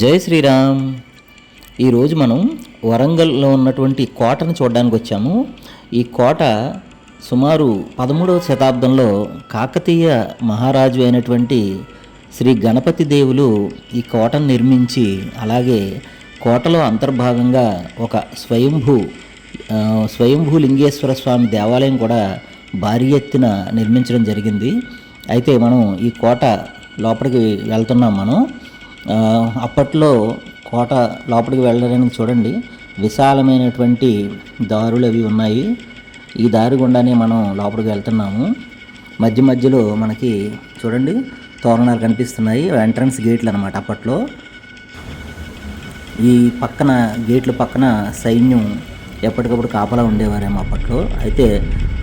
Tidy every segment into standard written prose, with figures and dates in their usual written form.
జై శ్రీరామ్. ఈరోజు మనం వరంగల్లో ఉన్నటువంటి కోటను చూడడానికి వచ్చాము. ఈ కోట సుమారు 13వ శతాబ్దంలో కాకతీయ మహారాజు అయినటువంటి శ్రీ గణపతి దేవులు ఈ కోటను నిర్మించి, అలాగే కోటలో అంతర్భాగంగా ఒక స్వయంభూ లింగేశ్వర స్వామి దేవాలయం కూడా భారీ ఎత్తున నిర్మించడం జరిగింది. అయితే మనం ఈ కోట లోపలికి వెళ్తున్నాం. మనం అప్పట్లో కోట లోపలికి వెళ్ళడానికి చూడండి, విశాలమైనటువంటి దారులు అవి ఉన్నాయి. ఈ దారి గుండానే మనం లోపలికి వెళ్తున్నాము. మధ్య మధ్యలో మనకి చూడండి తోరణాలు కనిపిస్తున్నాయి, ఎంట్రన్స్ గేట్లు అన్నమాట. అప్పట్లో ఈ పక్కన గేట్ల పక్కన సైన్యం ఎప్పటికప్పుడు కాపలా ఉండేవారేమో అప్పట్లో. అయితే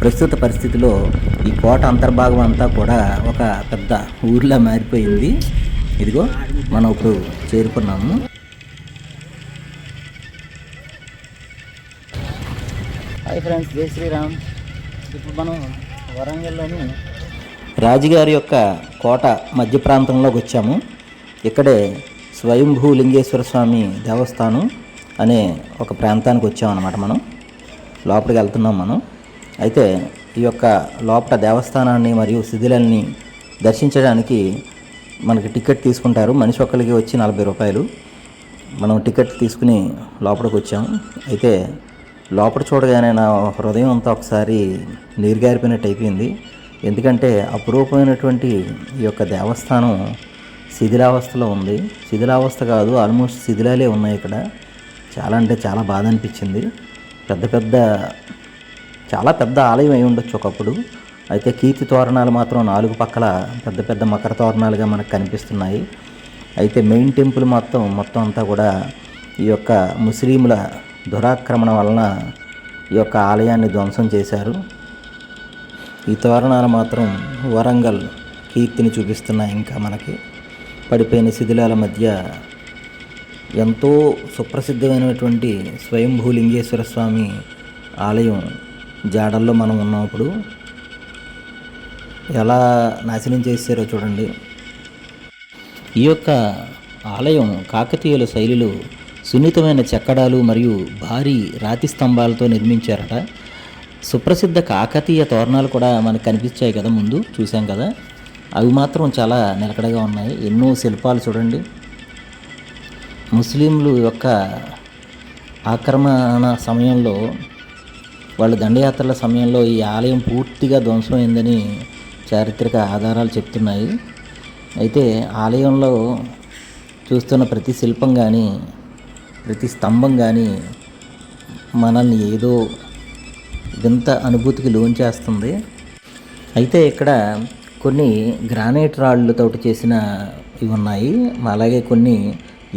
ప్రస్తుత పరిస్థితిలో ఈ కోట అంతర్భాగం అంతా కూడా ఒక పెద్ద ఊర్లా మారిపోయింది. ఇదిగో మనం ఇప్పుడు చేరుకున్నాము. హాయ్ ఫ్రెండ్స్, జై శ్రీరామ్. ఇప్పుడు మనం వరంగల్లోని రాజుగారి యొక్క కోట మధ్య ప్రాంతంలోకి వచ్చాము. ఇక్కడే స్వయంభూ లింగేశ్వర స్వామి దేవస్థానం అనే ఒక ప్రాంతానికి వచ్చామన్నమాట. మనం లోపలికి వెళ్తున్నాం మనం. అయితే ఈ యొక్క లోపల దేవస్థానాన్ని మరియు శిథిలాన్ని దర్శించడానికి మనకి టికెట్ తీసుకుంటారు. మనిషి ఒక్కరికి వచ్చి 40 రూపాయలు. మనం టికెట్ తీసుకుని లోపలికి వచ్చాము. అయితే లోపల చూడగానే నా హృదయం అంతా ఒకసారి నీరుగారిపోయినట్టు అయిపోయింది. ఎందుకంటే అపురూపమైనటువంటి ఈ యొక్క దేవస్థానం శిథిలావస్థలో ఉంది. శిథిలావస్థ కాదు, ఆల్మోస్ట్ శిథిలాలే ఉన్నాయి ఇక్కడ. చాలా అంటే చాలా బాధ అనిపించింది. చాలా పెద్ద ఆలయం అయి ఉండొచ్చు ఒకప్పుడు. అయితే కీర్తి తోరణాలు మాత్రం 4 పక్కల పెద్ద పెద్ద మకర తోరణాలుగా మనకు కనిపిస్తున్నాయి. అయితే మెయిన్ టెంపుల్ మొత్తం అంతా కూడా ఈ యొక్క ముస్లింల దురాక్రమణ వలన ఈ యొక్క ఆలయాన్ని ధ్వంసం చేశారు. ఈ తోరణాలు మాత్రం వరంగల్ కీర్తిని చూపిస్తున్నాయి. ఇంకా మనకి పడిపోయిన శిథిలాల మధ్య ఎంతో సుప్రసిద్ధమైనటువంటి స్వయంభూ లింగేశ్వర స్వామి ఆలయం జాడల్లో మనం ఉన్నప్పుడు ఎలా నాశనం చేశారో చూడండి. ఈ యొక్క ఆలయం కాకతీయుల శైలిలో సున్నితమైన చెక్కడాలు మరియు భారీ రాతి స్తంభాలతో నిర్మించారట. సుప్రసిద్ధ కాకతీయ తోరణాలు కూడా మనకు కనిపించాయి కదా, ముందు చూసాం కదా. అవి మాత్రం చాలా నిలకడగా ఉన్నాయి. ఎన్నో శిల్పాలు చూడండి. ముస్లింలు యొక్క ఆక్రమణ సమయంలో, వాళ్ళ దండయాత్రల సమయంలో ఈ ఆలయం పూర్తిగా ధ్వంసమైందని చారిత్రక ఆధారాలు చెప్తున్నాయి. అయితే ఆలయంలో చూస్తున్న ప్రతి శిల్పం కానీ, ప్రతి స్తంభం కానీ మనల్ని ఏదో వింత అనుభూతికి లోంచేస్తుంది. అయితే ఇక్కడ కొన్ని గ్రానైట్ రాళ్ళతో చేసిన ఇవి ఉన్నాయి. అలాగే కొన్ని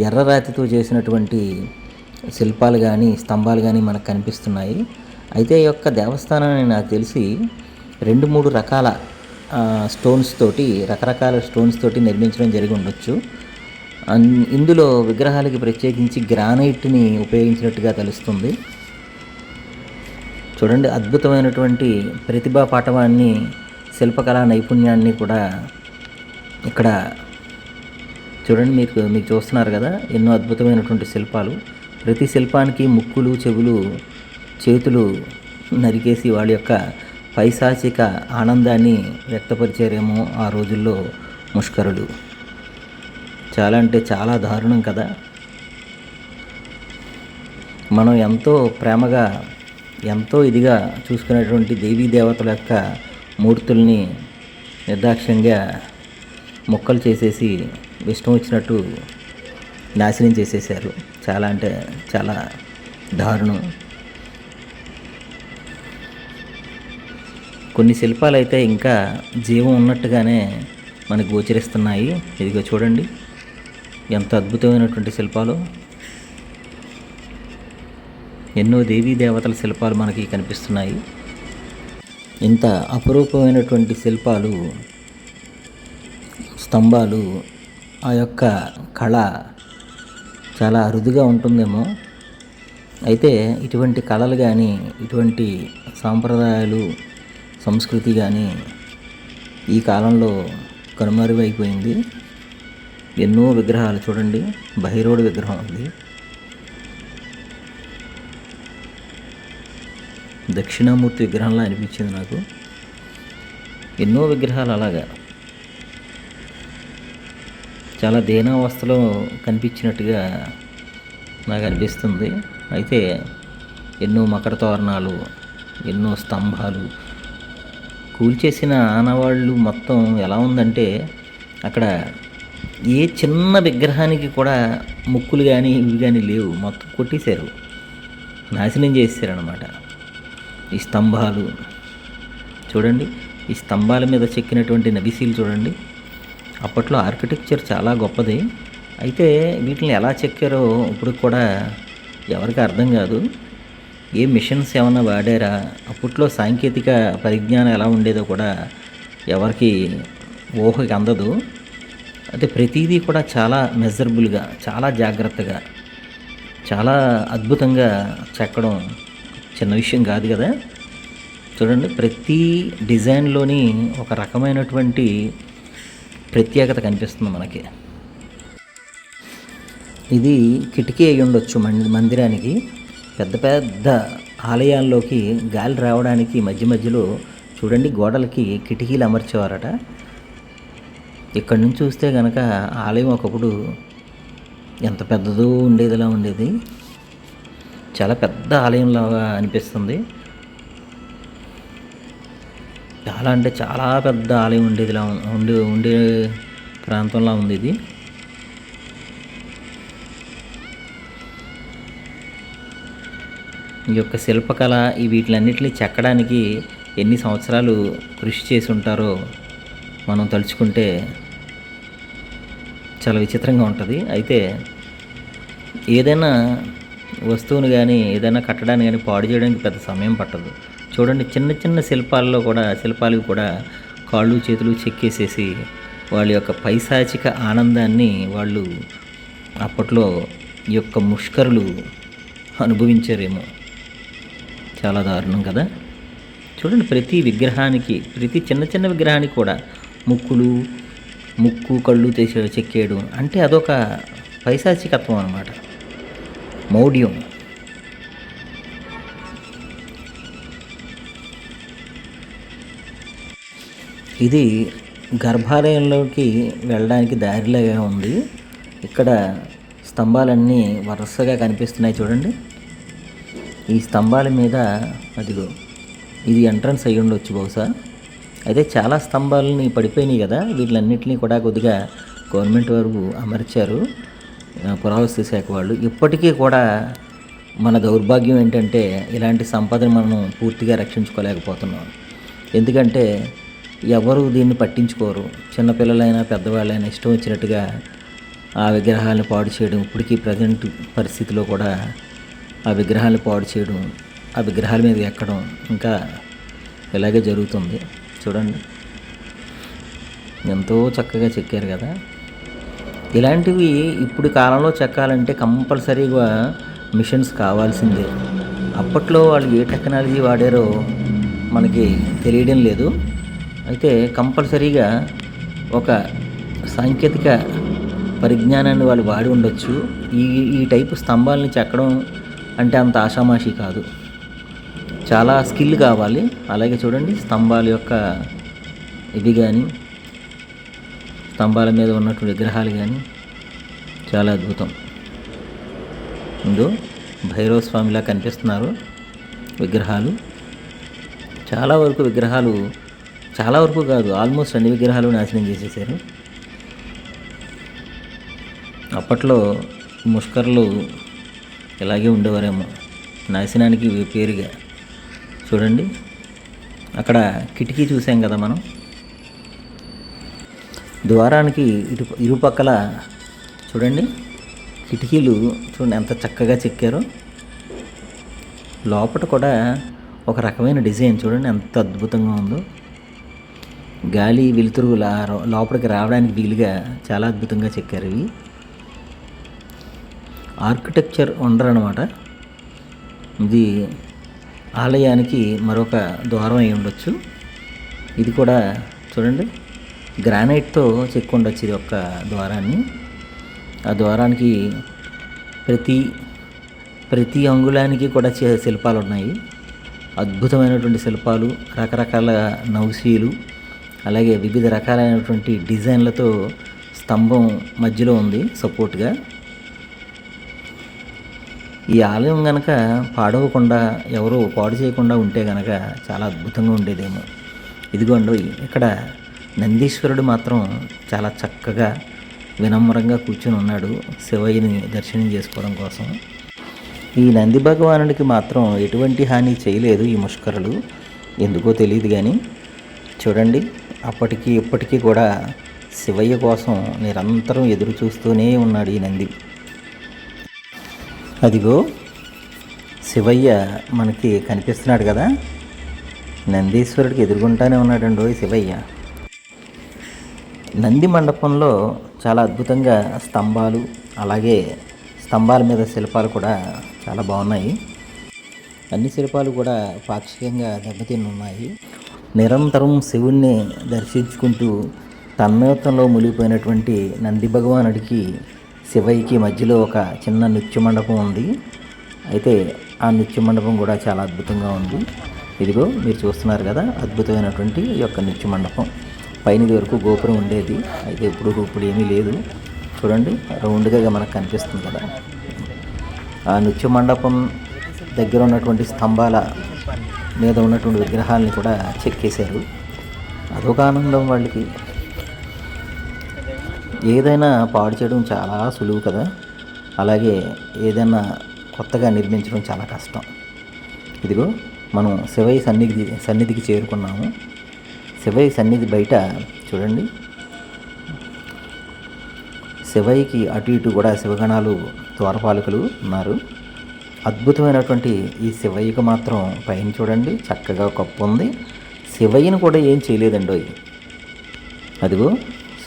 ఎర్రరాతితో చేసినటువంటి శిల్పాలు కానీ స్తంభాలు కానీ మనకు కనిపిస్తున్నాయి. అయితే ఈ యొక్క దేవస్థానాన్ని నాకు తెలిసి 2-3 రకాల రకరకాల స్టోన్స్ తోటి నిర్మించడం జరిగి ఉండొచ్చు. ఇందులో విగ్రహాలకి ప్రత్యేకించి గ్రానైట్ని ఉపయోగించినట్టుగా తెలుస్తుంది. చూడండి, అద్భుతమైనటువంటి ప్రతిభా పాటవాన్ని, శిల్పకళా నైపుణ్యాన్ని కూడా ఇక్కడ చూడండి. మీకు చూస్తున్నారు కదా, ఎన్నో అద్భుతమైనటువంటి శిల్పాలు. ప్రతి శిల్పానికి ముక్కులు, చెవులు, చేతులు నరికేసి వాళ్ళ యొక్క పైశాచిక ఆనందాన్ని వ్యక్తపరిచారేమో ఆ రోజుల్లో ముష్కరులు. చాలా అంటే చాలా దారుణం కదా. మనం ఎంతో ప్రేమగా, ఎంతో ఇదిగా చూసుకునేటువంటి దేవీ దేవతల యొక్క మూర్తుల్ని నిర్దాక్ష్యంగా ముక్కలు చేసేసి ఇష్టం వచ్చినట్టు నాశనం చేసేసారు. చాలా అంటే చాలా దారుణం. కొన్ని శిల్పాలు అయితే ఇంకా జీవం ఉన్నట్టుగానే మనకు గోచరిస్తున్నాయి. ఇదిగో చూడండి, ఎంత అద్భుతమైనటువంటి శిల్పాలు. ఎన్నో దేవీ దేవతల శిల్పాలు మనకి కనిపిస్తున్నాయి. ఇంత అపురూపమైనటువంటి శిల్పాలు, స్తంభాలు, ఆ యొక్క కళ చాలా అరుదుగా ఉంటుందేమో. అయితే ఇటువంటి కళలు కానీ, ఇటువంటి సాంప్రదాయాలు, సంస్కృతి కానీ ఈ కాలంలో కనుమరుగైపోయింది. ఎన్నో విగ్రహాలు చూడండి, భైరవుడి విగ్రహం ఉంది, దక్షిణామూర్తి విగ్రహంలా అనిపించింది నాకు. ఎన్నో విగ్రహాలు అలాగా చాలా దీనావస్థలో కనిపించినట్టుగా నాకు అనిపిస్తుంది. అయితే ఎన్నో మకర తోరణాలు, ఎన్నో స్తంభాలు, కూల్చేసిన ఆనవాళ్ళు మొత్తం ఎలా ఉందంటే అక్కడ ఏ చిన్న విగ్రహానికి కూడా ముక్కులు కానీ ఇవి కానీ లేవు, మొత్తం కొట్టేశారు, నాశనం చేశారనమాట. ఈ స్తంభాలు చూడండి, ఈ స్తంభాల మీద చెక్కినటువంటి నబిసీలు చూడండి. అప్పట్లో ఆర్కిటెక్చర్ చాలా గొప్పది. అయితే వీటిని ఎలా చెక్కారో ఇప్పుడు కూడా ఎవరికి అర్థం కాదు. ఏ మిషన్స్ ఏమన్నా వాడారా, అప్పట్లో సాంకేతిక పరిజ్ఞానం ఎలా ఉండేదో కూడా ఎవరికి ఊహకి అందదు. అయితే ప్రతిదీ కూడా చాలా మెజరబుల్గా, చాలా జాగ్రత్తగా, చాలా అద్భుతంగా చెక్కడం చిన్న విషయం కాదు కదా. చూడండి, ప్రతి డిజైన్లోని ఒక రకమైనటువంటి ప్రత్యేకత కనిపిస్తుంది మనకి. ఇది కిటికీ అయి ఉండొచ్చు మందిరానికి. పెద్ద పెద్ద ఆలయాల్లోకి గాలి రావడానికి మధ్య మధ్యలో చూడండి గోడలకి కిటికీలు అమర్చేవారట. ఇక్కడ నుంచి చూస్తే కనుక ఆలయం ఒకప్పుడు ఎంత పెద్దదో ఉండేదిలా ఉండేది. చాలా పెద్ద ఆలయంలాగా అనిపిస్తుంది. చాలా అంటే చాలా పెద్ద ఆలయం ఉండేదిలా ఉండే ప్రాంతంలో ఉంది ఇది. ఈ యొక్క శిల్పకళ వీటిలన్నిటిని చెక్కడానికి ఎన్ని సంవత్సరాలు కృషి చేసి ఉంటారో మనం తలుచుకుంటే చాలా విచిత్రంగా ఉంటుంది. అయితే ఏదైనా వస్తువును కానీ ఏదైనా కట్టడానికి కానీ పాడు చేయడానికి పెద్ద సమయం పట్టదు. చూడండి, చిన్న చిన్న శిల్పాలకు కూడా కాళ్ళు చేతులు చెక్కేసేసి వాళ్ళ యొక్క పైశాచిక ఆనందాన్ని వాళ్ళు అప్పట్లో ఈ యొక్క ముష్కరులు అనుభవించారేమో. చాలా దారుణం కదా. చూడండి, ప్రతి విగ్రహానికి, ప్రతి చిన్న చిన్న విగ్రహానికి కూడా ముక్కు కళ్ళు చెక్కేయడం అంటే అదొక పైశాచికత్వం అన్నమాట, మౌఢ్యం. ఇది గర్భాలయంలోకి వెళ్ళడానికి దారిలాగా ఉంది. ఇక్కడ స్తంభాలన్నీ వరుసగా కనిపిస్తున్నాయి చూడండి. ఈ స్తంభాల మీద అదిగో ఇది ఎంట్రన్స్ అయ్యి ఉండొచ్చు బహుశా. అయితే చాలా స్తంభాలని పడిపోయినాయి కదా, వీటిలన్నింటినీ కూడా కొద్దిగా గవర్నమెంట్ వారు అమర్చారు, పురావస్తు శాఖ వాళ్ళు. ఇప్పటికీ కూడా మన దౌర్భాగ్యం ఏంటంటే ఇలాంటి సంపదను మనం పూర్తిగా రక్షించుకోలేకపోతున్నాం. ఎందుకంటే ఎవరు దీన్ని పట్టించుకోరు. చిన్నపిల్లలైనా పెద్దవాళ్ళైనా ఇష్టం వచ్చినట్టుగా ఆ విగ్రహాలను పాడు చేయడం, ఇప్పటికీ ప్రజెంట్ పరిస్థితిలో కూడా ఆ విగ్రహాలను పాడు చేయడం, ఆ విగ్రహాల మీద ఎక్కడం ఇంకా ఇలాగే జరుగుతుంది. చూడండి, ఎంతో చక్కగా చెక్కారు కదా. ఇలాంటివి ఇప్పుడు కాలంలో చెక్కాలంటే కంపల్సరీగా మిషన్స్ కావాల్సిందే. అప్పట్లో వాళ్ళు ఏ టెక్నాలజీ వాడారో మనకి తెలియడం లేదు. అయితే కంపల్సరీగా ఒక సాంకేతిక పరిజ్ఞానాన్ని వాళ్ళు వాడి ఉండొచ్చు. ఈ టైపు స్తంభాలని చెక్కడం అంటే అంత ఆషామాషి కాదు, చాలా స్కిల్ కావాలి. అలాగే చూడండి, స్తంభాల యొక్క ఇవి కానీ, స్తంభాల మీద ఉన్నటువంటి విగ్రహాలు కానీ చాలా అద్భుతం. ఇందో భైరవ స్వామిలా కనిపిస్తున్నారు విగ్రహాలు. చాలా వరకు కాదు, ఆల్మోస్ట్ అన్ని విగ్రహాలు నాశనం చేసేసారు. అప్పట్లో ముష్కర్లు ఇలాగే ఉండేవారేమో, నాశనానికి పేరుగా. చూడండి, అక్కడ కిటికీ చూసాం కదా మనం. ద్వారానికి ఇరుపక్కల చూడండి కిటికీలు చూడండి ఎంత చక్కగా చెక్కారో. లోపల కూడా ఒక రకమైన డిజైన్ చూడండి ఎంత అద్భుతంగా ఉందో. గాలి వెలుతురు లోపలికి రావడానికి వీలుగా చాలా అద్భుతంగా చెక్కారు. ఇవి ఆర్కిటెక్చర్ వండర్ అన్నమాట. ఇది ఆలయానికి మరొక ద్వారం అయి ఉండొచ్చు. ఇది కూడా చూడండి గ్రానైట్తో చెక్కి ఉండొచ్చు ఇది ఒక్క ద్వారాన్ని. ఆ ద్వారానికి ప్రతి ప్రతి అంగుళానికి కూడా శిల్పాలు ఉన్నాయి. అద్భుతమైనటువంటి శిల్పాలు, రకరకాల నౌశీలు, అలాగే వివిధ రకాలైనటువంటి డిజైన్లతో స్తంభం మధ్యలో ఉంది సపోర్ట్గా. ఈ ఆలయం కనుక పాడవకుండా, ఎవరు పాడు చేయకుండా ఉంటే కనుక చాలా అద్భుతంగా ఉండేదేమో. ఇదిగోండి, ఇక్కడ నందీశ్వరుడు మాత్రం చాలా చక్కగా వినమ్రంగా కూర్చొని ఉన్నాడు శివయ్యని దర్శనం చేసుకోవడం కోసం. ఈ నంది భగవానుడికి మాత్రం ఎటువంటి హాని చేయలేదు ఈ ముష్కరులు, ఎందుకో తెలియదు కానీ. చూడండి, అప్పటికి ఇప్పటికీ కూడా శివయ్య కోసం నిరంతరం ఎదురు చూస్తూనే ఉన్నాడు ఈ నంది. అదిగో శివయ్య మనకి కనిపిస్తున్నాడు కదా, నందీశ్వరుడికి ఎదురుగుంటానే ఉన్నాడండి శివయ్య. నంది మండపంలో చాలా అద్భుతంగా స్తంభాలు, అలాగే స్తంభాల మీద శిల్పాలు కూడా చాలా బాగున్నాయి. అన్ని శిల్పాలు కూడా పాక్షికంగా దెబ్బతిని ఉన్నాయి. నిరంతరం శివుణ్ణి దర్శించుకుంటూ తన్మయత్వంలో మునిగిపోయినటువంటి నంది భగవానుడికి శివయ్యకి మధ్యలో ఒక చిన్న నృత్య మండపం ఉంది. అయితే ఆ నృత్య మండపం కూడా చాలా అద్భుతంగా ఉంది. ఇదిగో మీరు చూస్తున్నారు కదా, అద్భుతమైనటువంటి ఈ యొక్క నృత్య మండపం. పైనది వరకు గోపురం ఉండేది, అయితే ఇప్పుడు ఏమీ లేదు. చూడండి, రౌండ్గా మనకు కనిపిస్తుంది కదా. ఆ నృత్య మండపం దగ్గర ఉన్నటువంటి స్తంభాల మీద ఉన్నటువంటి విగ్రహాలని కూడా చెక్కేశారు. అదొక ఆనందం వాళ్ళకి. ఏదైనా పాడు చేయడం చాలా సులువు కదా, అలాగే ఏదైనా కొత్తగా నిర్మించడం చాలా కష్టం. ఇదిగో మనం శివయ్య సన్నిధికి చేరుకున్నాము. శివయ్య సన్నిధి బయట చూడండి, శివయ్యకి అటు ఇటు కూడా శివగణాలు, ద్వారపాలకులు ఉన్నారు. అద్భుతమైనటువంటి ఈ శివయ్యకు మాత్రం పైన చూడండి చక్కగా కప్పు ఉంది. శివయ్యను కూడా ఏం చేయలేదండో. అదిగో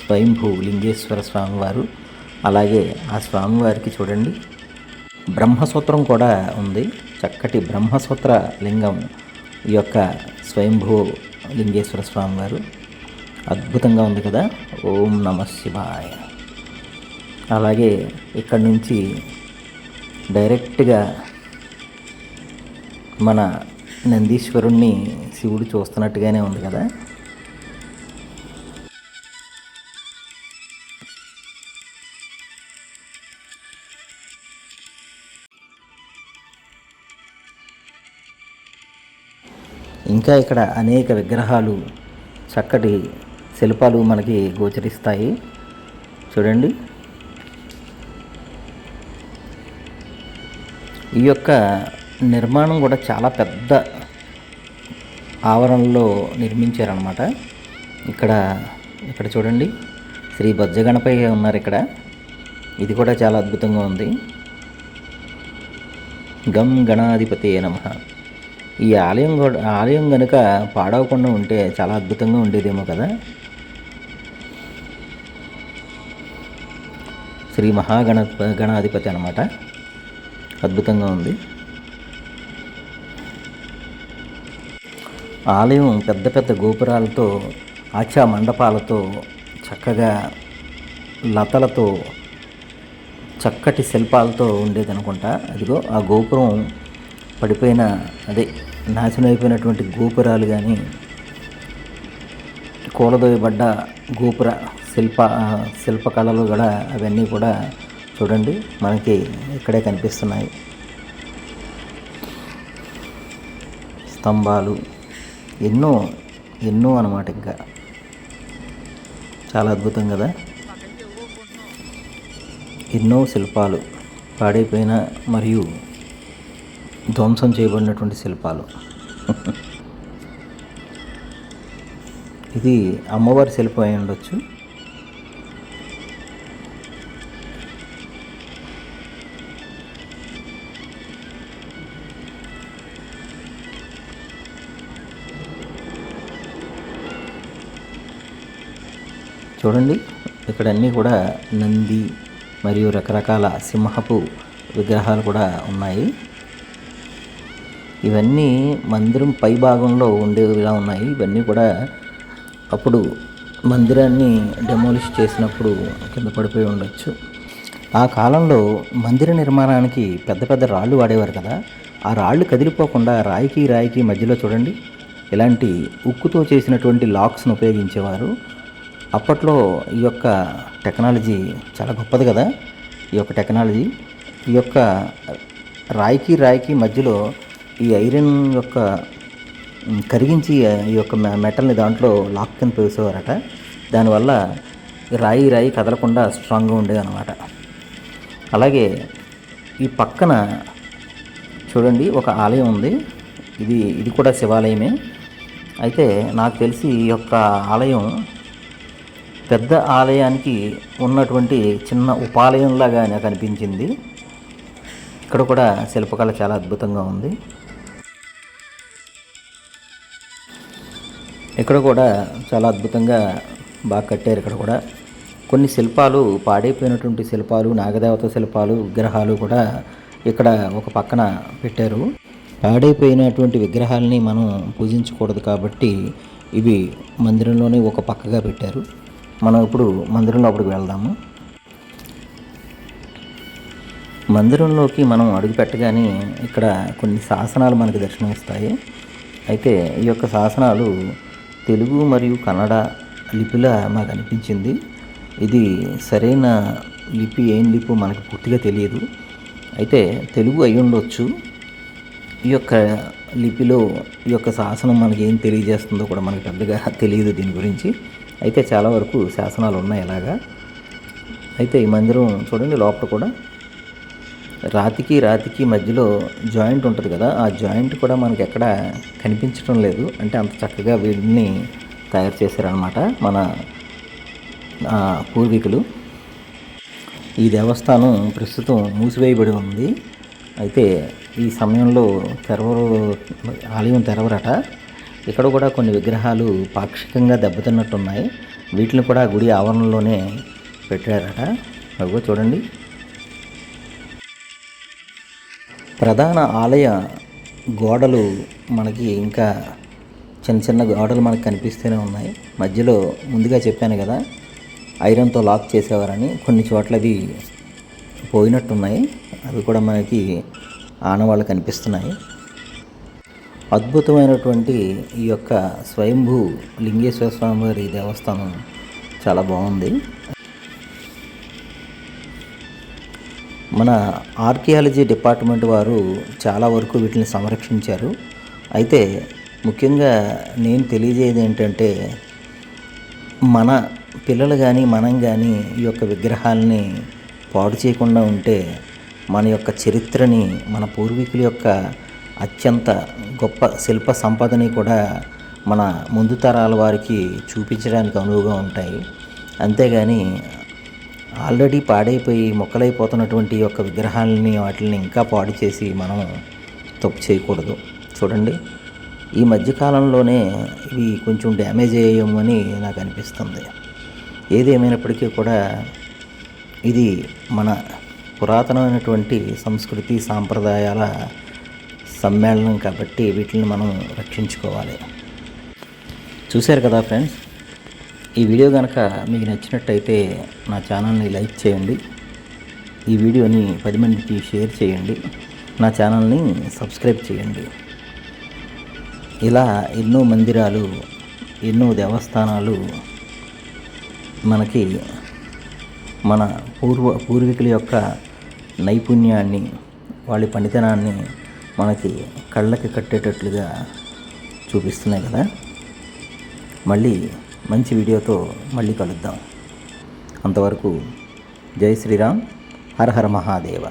స్వయంభూ లింగేశ్వర స్వామివారు, అలాగే ఆ స్వామివారికి చూడండి బ్రహ్మసూత్రం కూడా ఉంది. చక్కటి బ్రహ్మసూత్ర లింగం ఈ యొక్క స్వయంభూ లింగేశ్వర స్వామివారు. అద్భుతంగా ఉంది కదా. ఓం నమః శివాయ. అలాగే ఇక్కడ నుంచి డైరెక్ట్గా మన నందీశ్వరుణ్ణి శివుడు చూస్తున్నట్టుగానే ఉంది కదా. ఇంకా ఇక్కడ అనేక విగ్రహాలు, చక్కటి శిల్పాలు మనకి గోచరిస్తాయి. చూడండి, ఈ యొక్క నిర్మాణం కూడా చాలా పెద్ద ఆవరణలో నిర్మించారనమాట. ఇక్కడ చూడండి, శ్రీ బొజ్జగణపయ్య ఉన్నారు ఇక్కడ. ఇది కూడా చాలా అద్భుతంగా ఉంది. గం గణాధిపతే నమః. ఈ ఆలయం కనుక పాడవకుండా ఉంటే చాలా అద్భుతంగా ఉండేదేమో కదా. శ్రీ గణాధిపతి అన్నమాట. అద్భుతంగా ఉంది. ఆలయం పెద్ద పెద్ద గోపురాలతో, ఆచా మండపాలతో, చక్కగా లతలతో, చక్కటి శిల్పాలతో ఉండేది అనుకుంటా. అదిగో ఆ గోపురం పడిపోయిన, అదే నాశనం అయిపోయినటువంటి గోపురాలు కానీ, కూలదోయబడ్డ గోపుర శిల్పకళలు కూడా, అవన్నీ కూడా చూడండి మనకి ఇక్కడే కనిపిస్తున్నాయి. స్తంభాలు ఎన్నో అన్నమాట. ఇంకా చాలా అద్భుతం కదా. ఎన్నో శిల్పాలు, పాడైపోయిన మరియు ధ్వంసం చేయబడినటువంటి శిల్పాలు. ఇది అమ్మవారి శిల్పం అయి ఉండొచ్చు. చూడండి, ఇక్కడ అన్నీ కూడా నంది మరియు రకరకాల సింహపు విగ్రహాలు కూడా ఉన్నాయి. ఇవన్నీ మందిరం పై భాగంలో ఉండేవిలా ఉన్నాయి. ఇవన్నీ కూడా అప్పుడు మందిరాన్ని డెమోలిష్ చేసినప్పుడు కింద పడిపోయి ఉండొచ్చు. ఆ కాలంలో మందిర నిర్మాణానికి పెద్ద పెద్ద రాళ్ళు వాడేవారు కదా, ఆ రాళ్ళు కదిలిపోకుండా రాయికి మధ్యలో చూడండి ఇలాంటి ఉక్కుతో చేసినటువంటి లాక్స్ను ఉపయోగించేవారు. అప్పట్లో ఈ యొక్క టెక్నాలజీ చాలా గొప్పది కదా. ఈ యొక్క టెక్నాలజీ, ఈ యొక్క రాయికి మధ్యలో ఈ ఐరన్ యొక్క కరిగించి ఈ యొక్క మెటల్ని దాంట్లో లాక్ కింద వేసేవారట. దానివల్ల రాయి కదలకుండా స్ట్రాంగ్గా ఉండేది అనమాట. అలాగే ఈ పక్కన చూడండి ఒక ఆలయం ఉంది. ఇది కూడా శివాలయమే. అయితే నాకు తెలిసి ఈ యొక్క ఆలయం పెద్ద ఆలయానికి ఉన్నటువంటి చిన్న ఉపాలయంలాగా నాకు అనిపించింది. ఇక్కడ కూడా శిల్పకళ చాలా అద్భుతంగా ఉంది. ఇక్కడ కూడా చాలా అద్భుతంగా బాగా కట్టారు. ఇక్కడ కూడా కొన్ని శిల్పాలు, పాడైపోయినటువంటి శిల్పాలు, నాగదేవత శిల్పాలు, విగ్రహాలు కూడా ఇక్కడ ఒక పక్కన పెట్టారు. పాడైపోయినటువంటి విగ్రహాలని మనం పూజించకూడదు కాబట్టి ఇవి మందిరంలోనే ఒక పక్కగా పెట్టారు. మనం ఇప్పుడు మందిరం లోపలికి వెళ్దాము. మందిరంలోకి మనం అడుగు పెట్టగానే ఇక్కడ కొన్ని శాసనాలు మనకి దర్శనమిస్తాయి. అయితే ఈ యొక్క శాసనాలు తెలుగు మరియు కన్నడ లిపిలా మాకు అనిపించింది. ఇది సరైన లిపి ఏం లిపి మనకు పూర్తిగా తెలియదు. అయితే తెలుగు అయి ఉండొచ్చు. ఈ యొక్క లిపిలో ఈ యొక్క శాసనం మనకి ఏం తెలియజేస్తుందో కూడా మనకు పెద్దగా తెలియదు దీని గురించి. అయితే చాలా వరకు శాసనాలు ఉన్నాయి ఇలాగా. అయితే ఈ మందిరం చూడండి, లోపల కూడా రాతికి మధ్యలో జాయింట్ ఉంటుంది కదా, ఆ జాయింట్ కూడా మనకి ఎక్కడ కనిపించడం లేదు. అంటే అంత చక్కగా వీటిని తయారు చేశారనమాట మన పూర్వీకులు. ఈ దేవస్థానం ప్రస్తుతం మూసివేయబడి ఉంది. అయితే ఈ సమయంలో ఆలయం తెరవరట. ఇక్కడ కూడా కొన్ని విగ్రహాలు పాక్షికంగా దెబ్బతిన్నట్టున్నాయి. వీటిని కూడా గుడి ఆవరణలోనే పెట్టారట. అదిగో చూడండి. ప్రధాన ఆలయ గోడలు మనకి ఇంకా చిన్న గోడలు మనకు కనిపిస్తూనే ఉన్నాయి. మధ్యలో ముందుగా చెప్పాను కదా ఐరన్తో లాక్ చేసేవారని, కొన్ని చోట్ల అవి పోయినట్టున్నాయి. అవి కూడా మనకి ఆనవాళ్ళు కనిపిస్తున్నాయి. అద్భుతమైనటువంటి ఈ యొక్క స్వయంభూ లింగేశ్వర స్వామి వారి దేవస్థానం చాలా బాగుంది. మన ఆర్కియాలజీ డిపార్ట్మెంట్ వారు చాలా వరకు వీటిని సంరక్షించారు. అయితే ముఖ్యంగా నేను తెలియజేయదు ఏంటంటే, మన పిల్లలు కానీ మనం కానీ ఈ యొక్క విగ్రహాలని పాడు చేయకుండా ఉంటే మన యొక్క చరిత్రని, మన పూర్వీకుల యొక్క అత్యంత గొప్ప శిల్ప సంపదని కూడా మన ముందు తరాల వారికి చూపించడానికి అనువుగా ఉంటాయి. అంతేగాని ఆల్రెడీ పాడైపోయి మొక్కలైపోతున్నటువంటి యొక్క విగ్రహాలని, వాటిని ఇంకా పాడు చేసి మనం తప్పు చేయకూడదు. చూడండి, ఈ మధ్యకాలంలోనే ఇవి కొంచెం డ్యామేజ్ అయ్యామని నాకు అనిపిస్తుంది. ఏదేమైనప్పటికీ కూడా ఇది మన పురాతనమైనటువంటి సంస్కృతి సాంప్రదాయాల సమ్మేళనం కాబట్టి వీటిని మనం రక్షించుకోవాలి. చూశారు కదా ఫ్రెండ్స్, ఈ వీడియో కనుక మీకు నచ్చినట్టయితే నా ఛానల్ని లైక్ చేయండి, ఈ వీడియోని 10 మందికి షేర్ చేయండి, నా ఛానల్ని సబ్స్క్రైబ్ చేయండి. ఇలా ఎన్నో మందిరాలు, ఎన్నో దేవస్థానాలు మనకి మన పూర్వీకుల యొక్క నైపుణ్యాన్ని, వాళ్ళ పనితనాన్ని మనకి కళ్ళకి కట్టేటట్లుగా చూపిస్తున్నాయి కదా. మళ్ళీ మంచి వీడియోతో మళ్ళీ కలుద్దాం. అంతవరకు జై శ్రీరామ్, హర హర మహాదేవ.